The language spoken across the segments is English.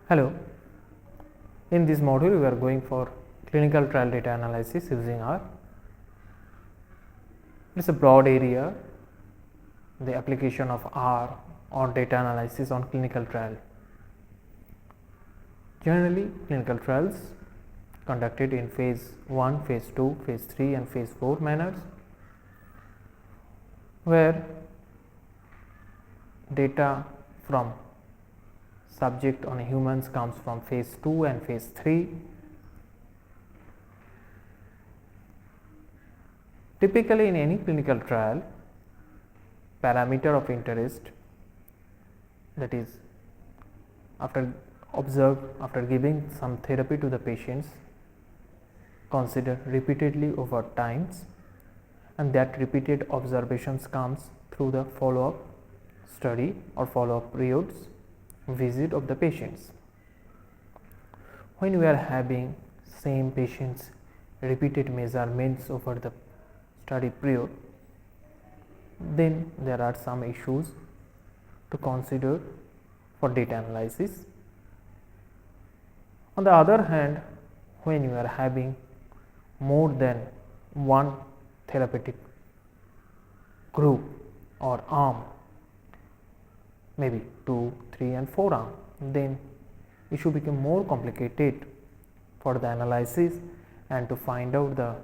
Hello, in this module we are going for clinical trial data analysis using R. It is a broad area, the application of R on data analysis on clinical trial. Generally, clinical trials conducted in phase 1, phase 2, phase 3 and phase 4 manners, where data from subject on humans comes from phase 2 and phase 3. Typically, in any clinical trial, parameter of interest, that is after giving some therapy to the patients, consider repeatedly over times, and that repeated observations comes through the follow-up study or follow-up periods visit of the patients. When we are having same patients repeated measurements over the study period, then there are some issues to consider for data analysis. On the other hand, when you are having more than one therapeutic group or arm, maybe 2, 3 and 4 arm, then issue become more complicated for the analysis and to find out the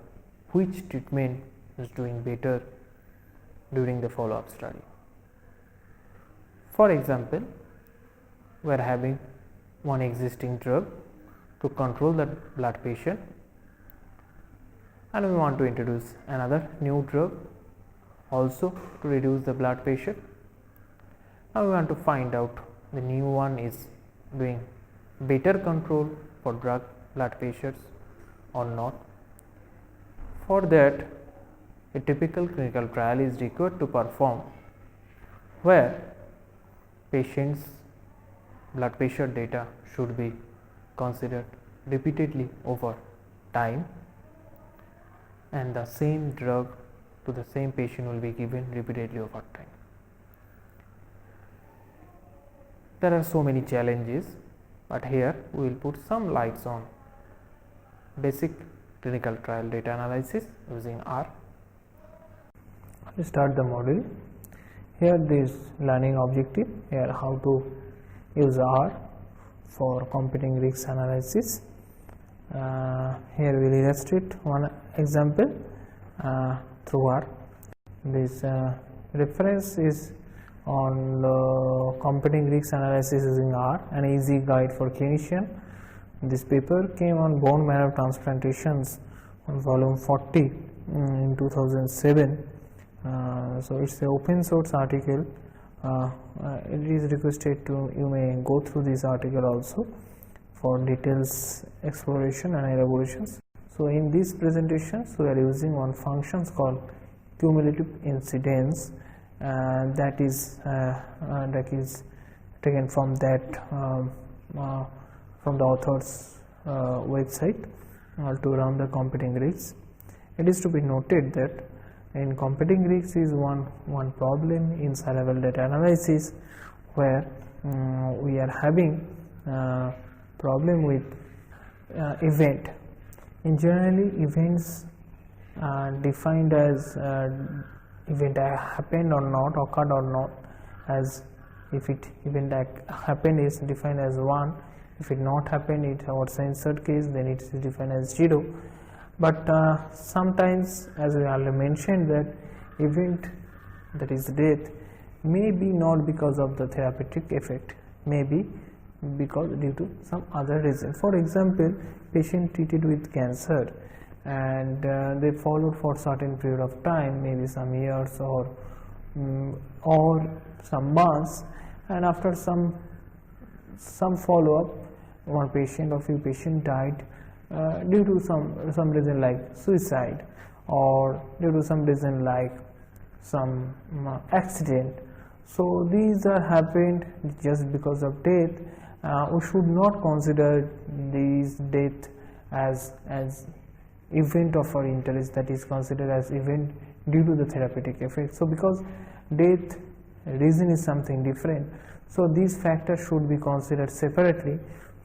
which treatment is doing better during the follow-up study. For example, we are having one existing drug to control the blood pressure, and we want to introduce another new drug also to reduce the blood pressure. Now we want to find out the new one is doing better control for blood pressures or not. For that, a typical clinical trial is required to perform, where patients' blood pressure data should be considered repeatedly over time, and the same drug to the same patient will be given repeatedly over time. There are so many challenges, but here we will put some lights on basic clinical trial data analysis using R. Let's start the module. Here this learning objective, here how to use R for competing risk analysis. Here we will illustrate one example through R. This reference is on competing risk analysis using R, an easy guide for clinician. This paper came on bone marrow transplantations on volume 40 in 2007. So it's an open source article. It is requested to you may go through this article also for details exploration and elaborations. So in these presentations we are using one function called cumulative incidence, that is taken from that from the author's website to run the competing risks. It is to be noted that in competing risks is one problem in high-level data analysis, where we are having problem with event. In generally, events defined as event happened or not, occurred or not, as if event happened is defined as 1, if it not happened it or censored case, then it is defined as 0. But sometimes, as we already mentioned, that event, that is death, may be not because of the therapeutic effect, may be because due to some other reason. For example, patient treated with cancer and they followed for certain period of time, maybe some years or some months, and after some follow-up, one patient or few patients died due to some reason like suicide, or due to some reason like some accident. So these are happened just because of death. We should not consider these death as event of our interest, that is considered as event due to the therapeutic effect. So because death reason is something different, so these factors should be considered separately.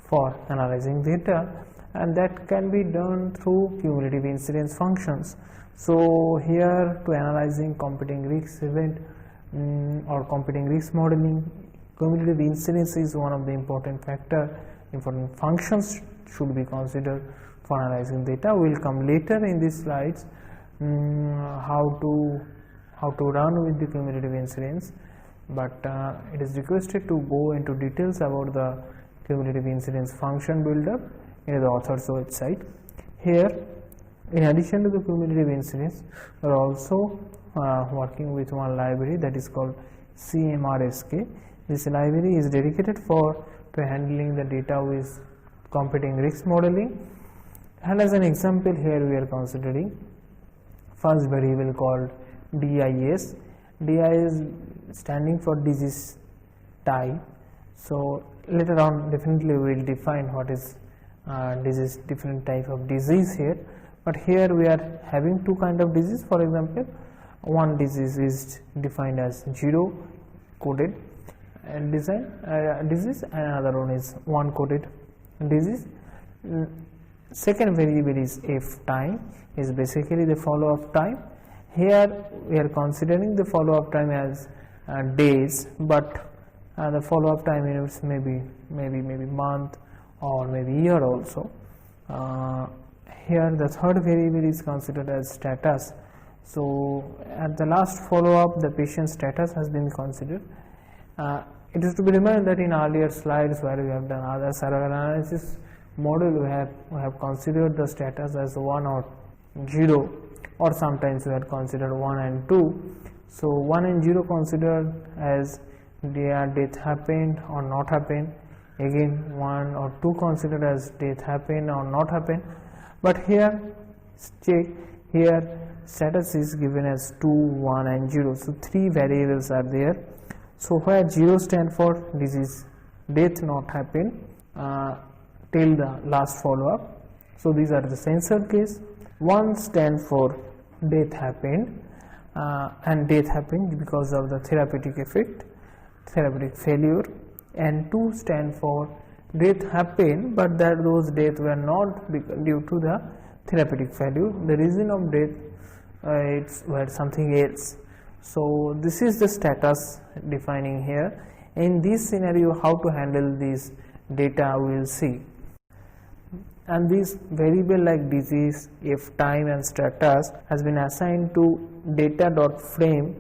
for analyzing data, and that can be done through cumulative incidence functions. So here, to analyzing competing risk event or competing risk modeling, cumulative incidence is one of the important functions should be considered for analyzing data. We will come later in these slides how to run with the cumulative incidence, but it is requested to go into details about the cumulative incidence function buildup in the author's website. Here, in addition to the cumulative incidence, we are also working with one library that is called CMRSK. This library is dedicated to handling the data with competing risk modeling, and as an example here we are considering first variable called DIS. DIS standing for disease type. So later on definitely we will define what is disease, different type of disease here, but here we are having two kind of disease. For example, one disease is defined as 0 coded disease, and another one is 1 coded disease. Second variable is f time, is basically the follow-up time. Here we are considering the follow-up time as days, but the follow-up time units maybe month or maybe year also. Here the third variable is considered as status. So at the last follow-up, the patient status has been considered. It is to be remembered that in earlier slides where we have done other server analysis model, we have considered the status as 1 or 0, or sometimes we had considered 1 and 2. So 1 and 0 considered as their death happened or not happened. Again 1 or 2 considered as death happened or not happened. But here check, here status is given as 2, 1 and 0. So 3 variables are there. So where 0 stand for disease death not happened till the last follow-up. So these are the censored case. 1 stand for death happened, and death happened because of the therapeutic effect, therapeutic failure, and 2 stand for death happened but that those death were not due to the therapeutic failure. The reason of death it's were something else. So this is the status defining here. In this scenario, how to handle this data we will see. And this variable like disease, f time and status has been assigned to data.frame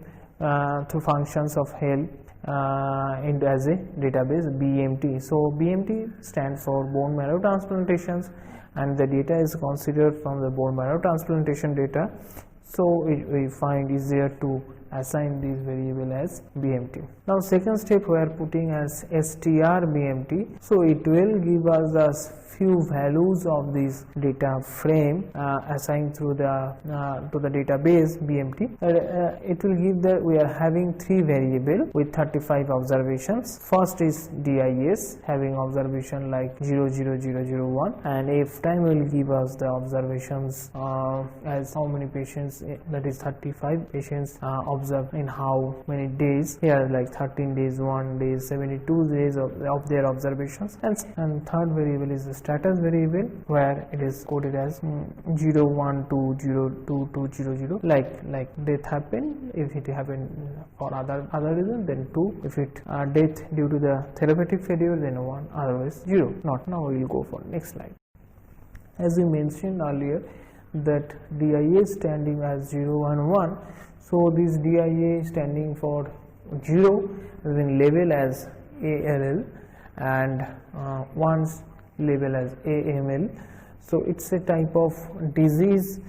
through functions of help as a database BMT. So BMT stands for bone marrow transplantations, and the data is considered from the bone marrow transplantation data. So we find easier to assign this variable as BMT. Now second step we are putting as str BMT. So it will give us the few values of this data frame assigned through the to the database BMT. It will give that we are having 3 variable with 35 observations. First is DIS having observation like 00001, and f time will give us the observations as how many patients, that is 35 patients observed in how many days. Here like 13 days, 1 day, 72 days of their observations. And third variable is the status variable, where it is coded as 012022200, like death happened. If it happened for other reason, then 2. If it death due to the therapeutic failure, then 1. Otherwise 0. Not now. We will go for next slide. As we mentioned earlier, that DIA standing as 0 and 1. So this DIA standing for 0 has been labeled as ALL, and 1's label as AML. So it's a type of disease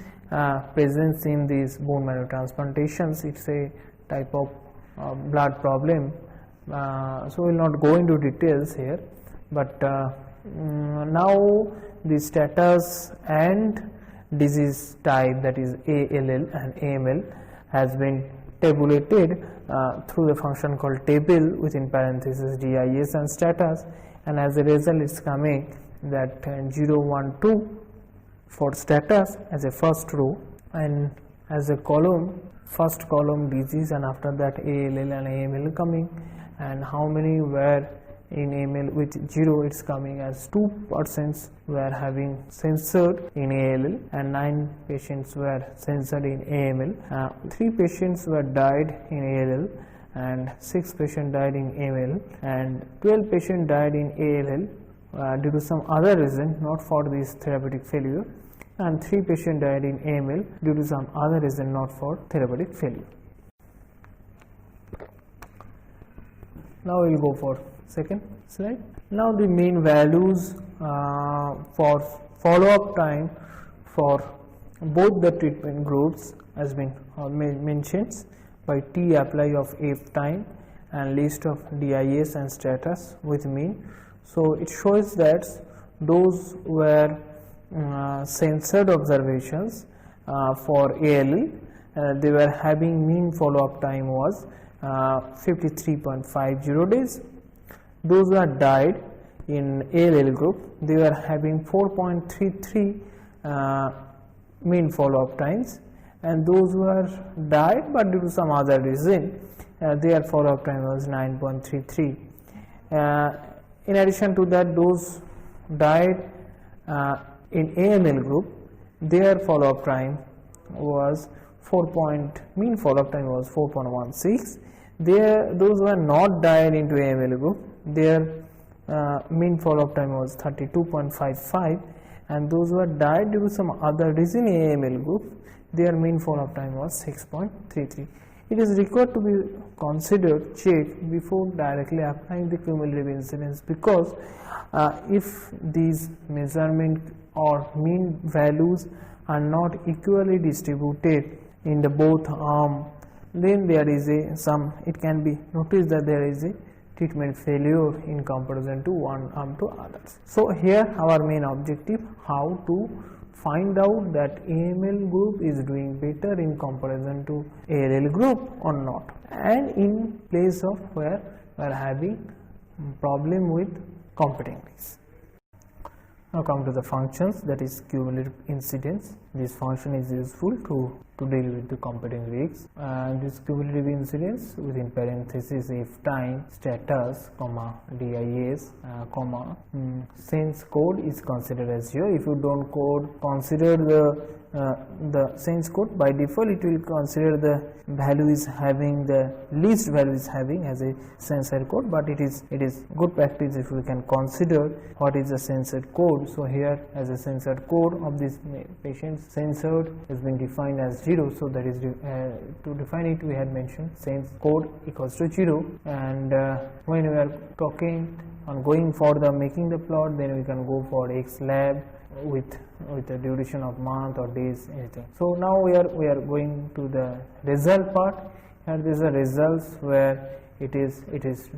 presence in these bone marrow transplantations. It's a type of blood problem. So we'll not go into details here, but now the status and disease type, that is ALL and AML, has been tabulated through the function called table within parenthesis DIS and status, and as a result it's coming that 0, 1, 2 for status as a first row, and as a column, first column disease, and after that ALL and AML coming, and how many were in AML with 0, it's coming as 2 persons were having censored in ALL and 9 patients were censored in AML. 3 patients were died in ALL and 6 patients died in AML, and 12 patients died in ALL due to some other reason, not for this therapeutic failure, and 3 patients died in AML due to some other reason, not for therapeutic failure. Now we will go for second slide. Now the mean values for follow-up time for both the treatment groups has been mentioned by T apply of F time and list of DIS and status with mean. So it shows that those were censored observations for ALL, they were having mean follow-up time was 53.50 days. Those who had died in ALL group, they were having 4.33 mean follow-up times, and those who are died but due to some other reason, their follow-up time was 9.33. In addition to that, those died in AML group, their follow-up time was mean follow-up time was 4.16. Those who are not died into AML group, their mean follow-up time was 32.55, and those who are died due to some other reason in AML group, their mean follow-up time was 6.33. It is required to be considered checked before directly applying the cumulative incidence, because if these measurement or mean values are not equally distributed in the both arm, then there is it can be noticed that there is a treatment failure in comparison to one arm to others. So here our main objective, how to find out that AML group is doing better in comparison to ALL group or not, and in place of where we are having problem with competing risks. Now come to the functions, that is cumulative incidence. This function is useful to deal with the competing risks, and this cumulative incidence within parenthesis if time, status, comma, DIS, comma, sense code is considered as 0. If you don't consider the sense code, by default it will consider the value is having the least value is having as a sensor code, but it is good practice if we can consider what is the sensor code. So here as a sensor code of this patient, censored has been defined as 0. So that is to define it, we had mentioned sense code equals to 0, and when we are talking on going for the making the plot, then we can go for X lab with a duration of month or days, anything. So now we are going to the result part, and these are results where it is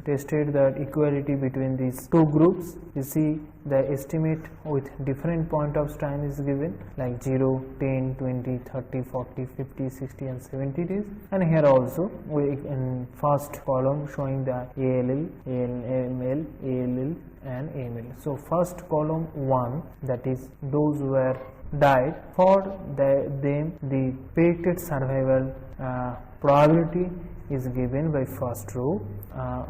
tested the equality between these two groups. You see the estimate with different point of time is given like 0, 10, 20, 30, 40, 50, 60 and 70 days, and here also we in first column showing the ALL, AML, ALL and AML. So first column 1, that is those who were died, for them the predicted survival probability is given by first row.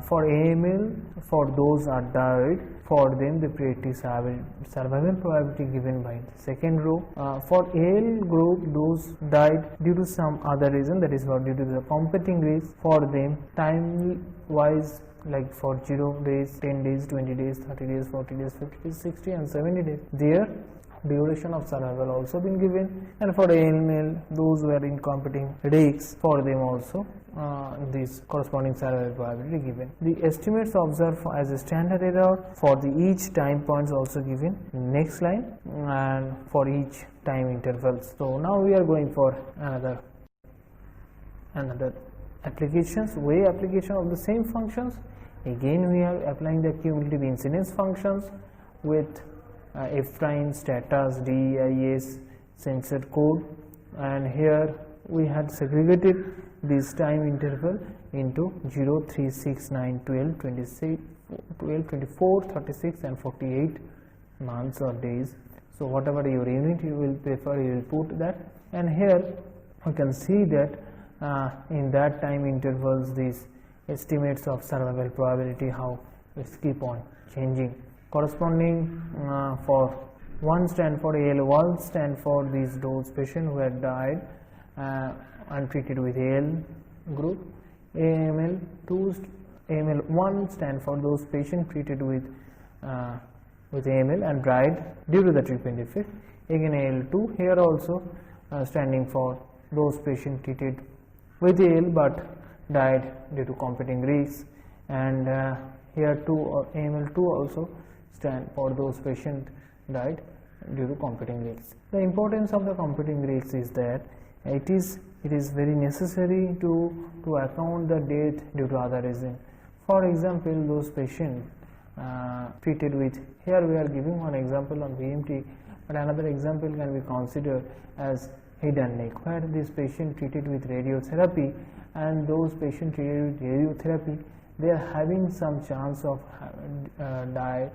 For AML, for those are died, for them the predicted survival probability given by the second row. For AL group, those died due to some other reason, that is for due to the competing risk, for them time wise like for 0 days, 10 days, 20 days, 30 days, 40 days, 50 days, 60 and 70 days, their duration of survival also been given. And for AML, those were in competing risks, for them also this corresponding survival probability given. The estimates observed as a standard error for the each time points also given next line, and for each time intervals. So now we are going for another application of the same functions. Again we are applying the cumulative incidence functions with F time, status, DIS, sensor code, and here we had segregated this time interval into 0, 3, 6, 9, 12, 26, 12, 24, 36 and 48 months or days. So whatever your unit you will prefer, you will put that, and here you can see that in that time intervals these estimates of survival probability, how Let's keep on changing. Corresponding for 1 stand for AL1 stand for those patients who had died and treated with AL group. AML1 stand for those patients treated with AML and died due to the treatment effect. Again AL2 here also standing for those patients treated with AL but died due to competing risks, and here AML2 also stand for those patients died due to competing risks. The importance of the competing risks is that it is very necessary to account the death due to other reason. For example, those patients treated with, here we are giving one example on BMT, but another example can be considered as head and neck, where this patient treated with radiotherapy, and those patients treated with radiotherapy, they are having some chance of die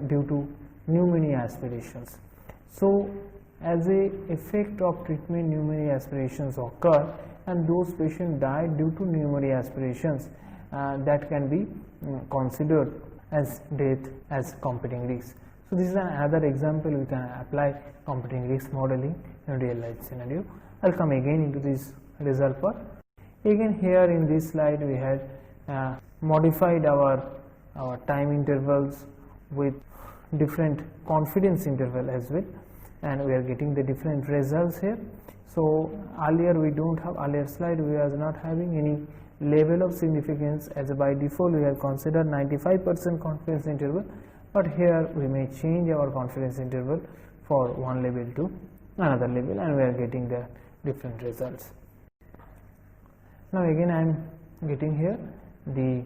due to pneumonia aspirations. So as a effect of treatment, pneumonia aspirations occur and those patients die due to pneumonia aspirations, that can be considered as death as competing risks. So this is another example we can apply competing risk modeling in real life scenario. I'll come again into this result part. Again here in this slide we had modified our time intervals with different confidence interval as well, and we are getting the different results here. So earlier slide we was not having any level of significance, as by default we have considered 95% confidence interval, but here we may change our confidence interval for one level to another level, and we are getting the different results. Now again I am getting here the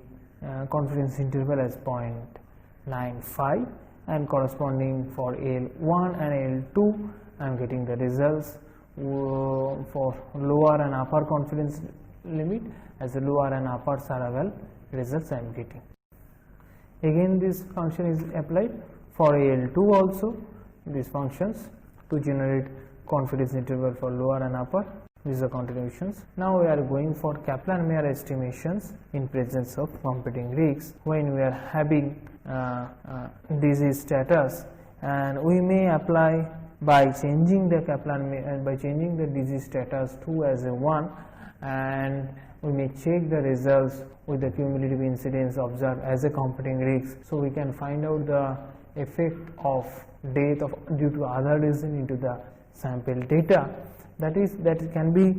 confidence interval as 0.95, and corresponding for L1 and L2 I am getting the results for lower and upper confidence limit, as the lower and upper Saravel results I am getting. Again this function is applied for AL2 also, these functions to generate confidence interval for lower and upper. These are contributions. Now we are going for Kaplan-Meier estimations in presence of competing risks when we are having disease status, and we may apply by changing the by changing the disease status 2 as a 1, and we may check the results with the cumulative incidence observed as a competing risk, so we can find out the effect of death due to other reason into the sample data. That can be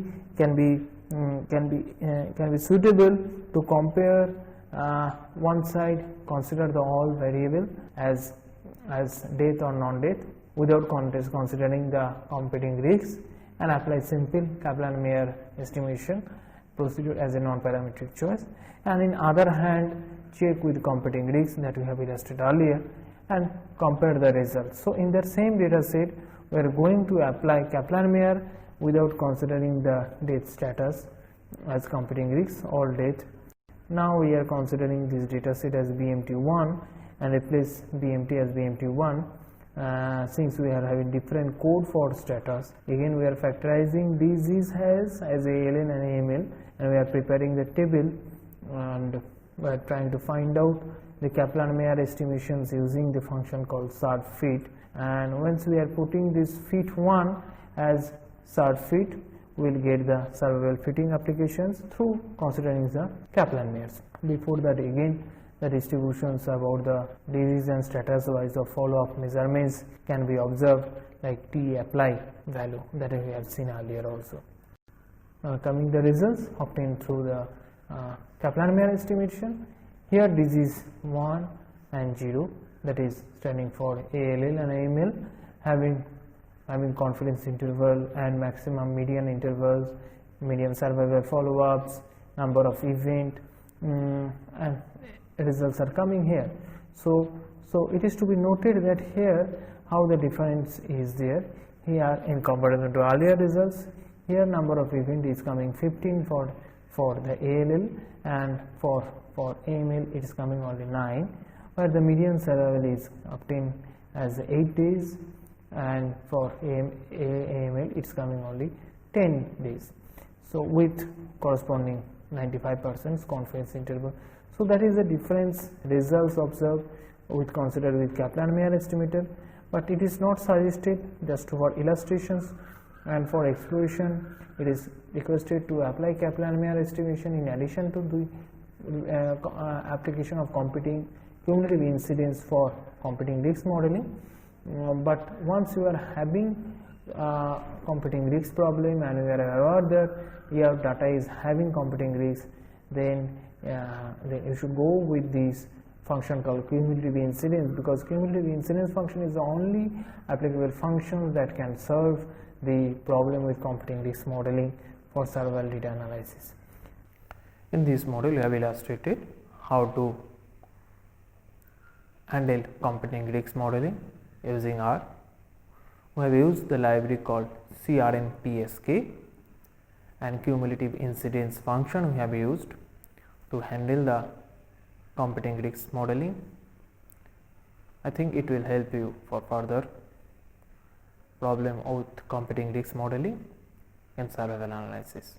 suitable to compare one side, consider the all variable as death or non-death without considering the competing risks, and apply simple Kaplan-Meier estimation procedure as a non-parametric choice, and in other hand check with competing risks that we have illustrated earlier and compare the results. So in that same data set we are going to apply Kaplan-Meier without considering the death status as competing risks or death. Now we are considering this data set as BMT1 and replace BMT as BMT1. Since we are having different code for status, again we are factorizing disease as ALN and AML, and we are preparing the table, and we are trying to find out the Kaplan-Meier estimations using the function called SART fit, and once we are putting this fit 1 as SART fit, we will get the survival fitting applications through considering the Kaplan-Meiers. Before that, again the distributions about the disease and status wise of follow-up measurements can be observed, like T apply value that we have seen earlier also. Coming the results obtained through the Kaplan-Meier estimation. Here disease 1 and 0, that is standing for ALL and AML, having confidence interval and maximum median intervals, median survival follow-ups, number of event, and results are coming here. So it is to be noted that here how the difference is there. Here in comparison to earlier results, here number of event is coming 15 for the ALL, and for AML it is coming only 9, where the median survival is obtained as 8 days, and for AML it is coming only 10 days. So with corresponding 95% confidence interval. So that is the difference results observed with considered with Kaplan-Meier estimator, but it is not suggested, just for illustrations and for exploration it is requested to apply Kaplan-Meier estimation in addition to the application of competing cumulative incidence for competing risk modeling. But once you are having competing risk problem and you are aware that your data is having competing risk, then you should go with this function called cumulative incidence, because cumulative incidence function is the only applicable function that can solve the problem with competing risk modeling for survival data analysis. In this model we have illustrated how to handle competing risk modeling using R. We have used the library called CRNPSK, and cumulative incidence function we have used to handle the competing risk modeling. I think it will help you for further problem with competing risk modeling and survival analysis.